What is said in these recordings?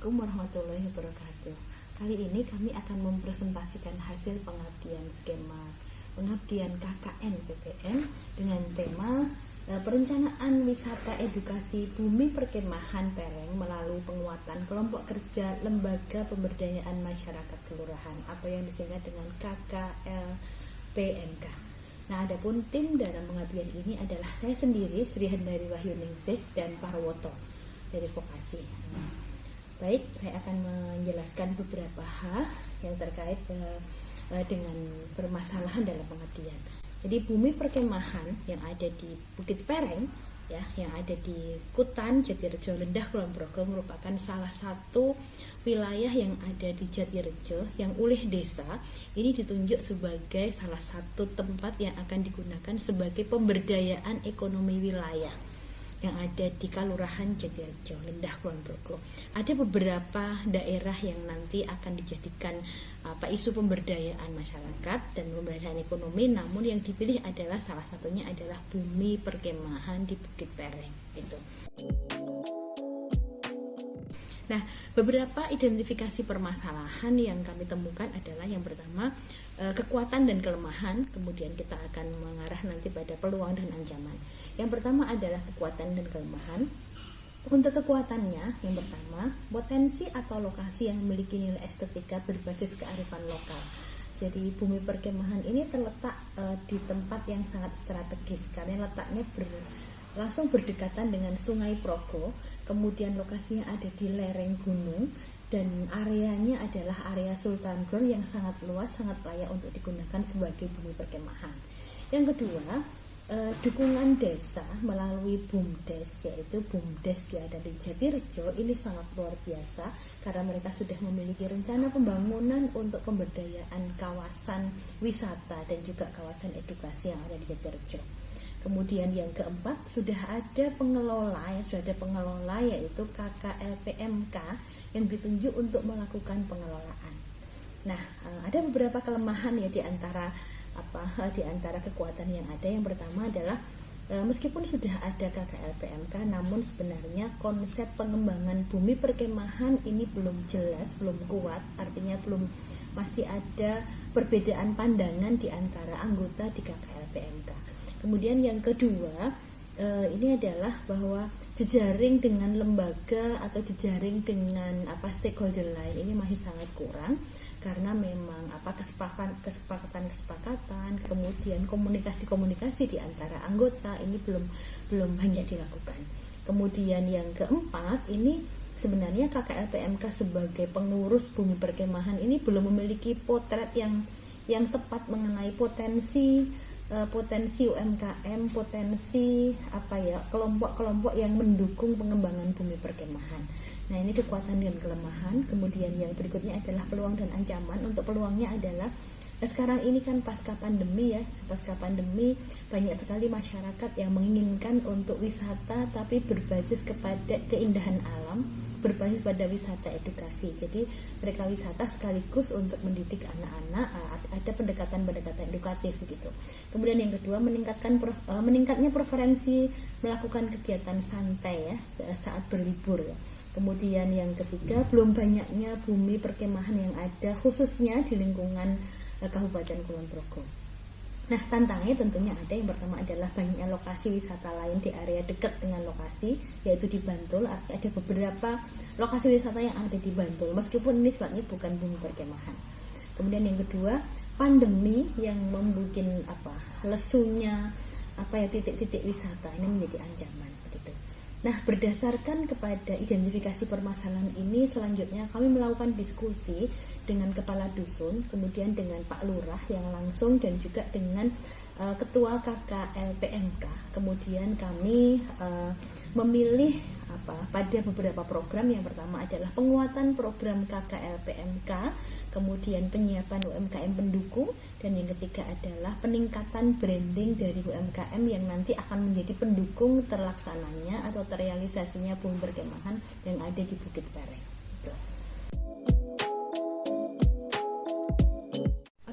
Assalamualaikum warahmatullahi wabarakatuh. Kali ini kami akan mempresentasikan hasil pengabdian skema pengabdian KKN PPN dengan tema perencanaan wisata edukasi bumi perkemahan Pereng melalui penguatan kelompok kerja lembaga pemberdayaan masyarakat kelurahan atau yang disingkat dengan KKLPMK. Nah, adapun tim dalam pengabdian ini adalah saya sendiri, Sri Handari Wahyuningsih dan Parwoto dari Vokasi. Baik, saya akan menjelaskan beberapa hal yang terkait dengan permasalahan dalam pengabdian. Jadi bumi perkemahan yang ada di Bukit Pereng, ya, yang ada di Kutan, Jatirejo, Lendah, Kulon Progo merupakan salah satu wilayah yang ada di Jatirejo yang oleh desa ini ditunjuk sebagai salah satu tempat yang akan digunakan sebagai pemberdayaan ekonomi wilayah yang ada di Kalurahan Jatirejo, Lendah, Kulon Progo. Ada beberapa daerah yang nanti akan dijadikan isu pemberdayaan masyarakat dan pemberdayaan ekonomi, namun yang dipilih adalah salah satunya adalah bumi perkemahan di Bukit Pereng itu. Nah, beberapa identifikasi permasalahan yang kami temukan adalah yang pertama kekuatan dan kelemahan, kemudian kita akan mengarah nanti pada peluang dan ancaman. Yang pertama adalah kekuatan dan kelemahan. Untuk kekuatannya, yang pertama, potensi atau lokasi yang memiliki nilai estetika berbasis kearifan lokal. Jadi bumi perkemahan ini terletak di tempat yang sangat strategis karena letaknya langsung berdekatan dengan Sungai Progo, kemudian lokasinya ada di lereng gunung dan areanya adalah area Sultan Gor yang sangat luas, sangat layak untuk digunakan sebagai bumi perkemahan. Yang kedua, dukungan desa melalui BUMDes, yaitu BUMDes di Jatirejo ini sangat luar biasa karena mereka sudah memiliki rencana pembangunan untuk pemberdayaan kawasan wisata dan juga kawasan edukasi yang ada di Jatirejo. Kemudian yang keempat, sudah ada pengelola yaitu KKLPMK yang ditunjuk untuk melakukan pengelolaan. Nah, ada beberapa kelemahan ya di antara kekuatan yang ada. Yang pertama adalah meskipun sudah ada KKLPMK, namun sebenarnya konsep pengembangan bumi perkemahan ini belum jelas, belum kuat, artinya masih ada perbedaan pandangan di antara anggota di KKLPMK. Kemudian yang kedua, ini adalah bahwa jejaring dengan lembaga atau jejaring dengan stakeholder lain ini masih sangat kurang karena memang kesepakatan, kemudian komunikasi di antara anggota ini belum banyak dilakukan. Kemudian yang keempat, ini sebenarnya KKLPMK sebagai pengurus bumi perkemahan ini belum memiliki potret yang tepat mengenai potensi UMKM, potensi kelompok-kelompok yang mendukung pengembangan bumi perkemahan. Nah, ini kekuatan dan kelemahan. Kemudian yang berikutnya adalah peluang dan ancaman. Untuk peluangnya adalah sekarang ini kan pasca pandemi banyak sekali masyarakat yang menginginkan untuk wisata tapi berbasis kepada keindahan alam, berbasis pada wisata edukasi. Jadi mereka wisata sekaligus untuk mendidik anak-anak, ada pendekatan edukatif gitu. Kemudian yang kedua, meningkatnya preferensi melakukan kegiatan santai ya saat berlibur ya. Kemudian yang ketiga, belum banyaknya bumi perkemahan yang ada khususnya di lingkungan Kabupaten Kulon Progo. Nah, tantangannya tentunya ada. Yang pertama adalah banyaknya lokasi wisata lain di area dekat dengan lokasi, yaitu di Bantul. Ada beberapa lokasi wisata yang ada di Bantul, meskipun ini sifatnya bukan bumi perkemahan. Kemudian yang kedua, pandemi yang membuat lesunya titik-titik wisata ini menjadi ancaman begitu. Nah, berdasarkan kepada identifikasi permasalahan ini, selanjutnya kami melakukan diskusi dengan Kepala Dusun, kemudian dengan Pak Lurah yang langsung dan juga dengan Ketua KKLPMK. Kemudian kami memilih pada beberapa program. Yang pertama adalah penguatan program KKLPMK, kemudian penyiapan UMKM pendukung, dan yang ketiga adalah peningkatan branding dari UMKM yang nanti akan menjadi pendukung terlaksananya atau terrealisasinya bumi perkemahan yang ada di Bukit Pereng.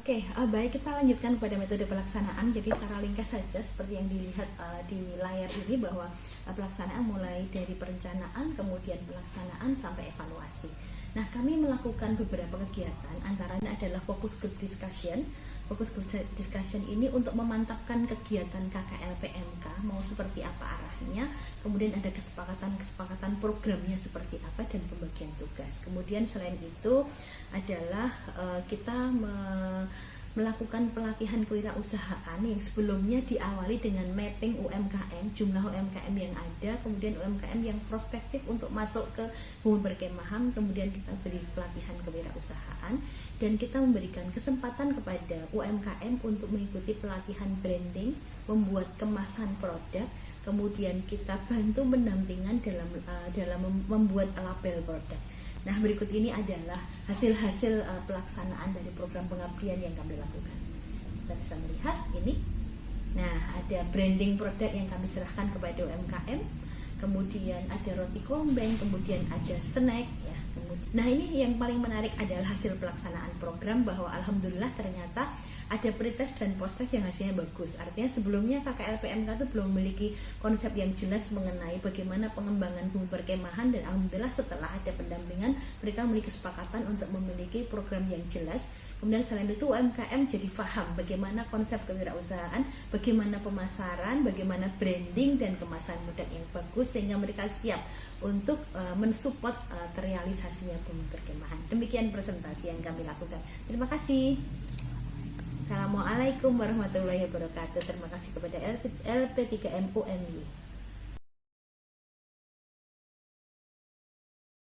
Oke, baik, kita lanjutkan pada metode pelaksanaan. Jadi secara ringkas saja seperti yang dilihat di layar ini, bahwa pelaksanaan mulai dari perencanaan, kemudian pelaksanaan sampai evaluasi. Nah, kami melakukan beberapa kegiatan, antaranya adalah focus group discussion. Fokus group discussion ini untuk memantapkan kegiatan KKLPMK mau seperti apa arahnya, kemudian ada kesepakatan programnya seperti apa, dan pembagian tugas. Kemudian selain itu adalah kita melakukan pelatihan kewirausahaan yang sebelumnya diawali dengan mapping UMKM, jumlah UMKM yang ada, kemudian UMKM yang prospektif untuk masuk ke bumi perkemahan, kemudian kita beri pelatihan kewirausahaan, dan kita memberikan kesempatan kepada UMKM untuk mengikuti pelatihan branding, membuat kemasan produk, kemudian kita bantu pendampingan dalam membuat label produk. Nah, berikut ini adalah hasil-hasil pelaksanaan dari program pengabdian yang kami lakukan. Kita bisa melihat ini. Nah, ada branding produk yang kami serahkan kepada UMKM, kemudian ada roti kombeng, kemudian ada snack ya. Nah, ini yang paling menarik adalah hasil pelaksanaan program, bahwa alhamdulillah ternyata ada pretest dan posttest yang hasilnya bagus. Artinya sebelumnya KKLPMK itu belum memiliki konsep yang jelas mengenai bagaimana pengembangan bumi perkemahan, dan alhamdulillah setelah ada pendampingan mereka memiliki kesepakatan untuk memiliki program yang jelas. Kemudian selain itu UMKM jadi paham bagaimana konsep kewirausahaan, bagaimana pemasaran, bagaimana branding dan kemasan produk yang bagus, sehingga mereka siap untuk mensupport terrealisasinya bumi perkemahan. Demikian presentasi yang kami lakukan. Terima kasih. Assalamualaikum warahmatullahi wabarakatuh. Terima kasih kepada LP3M UMY.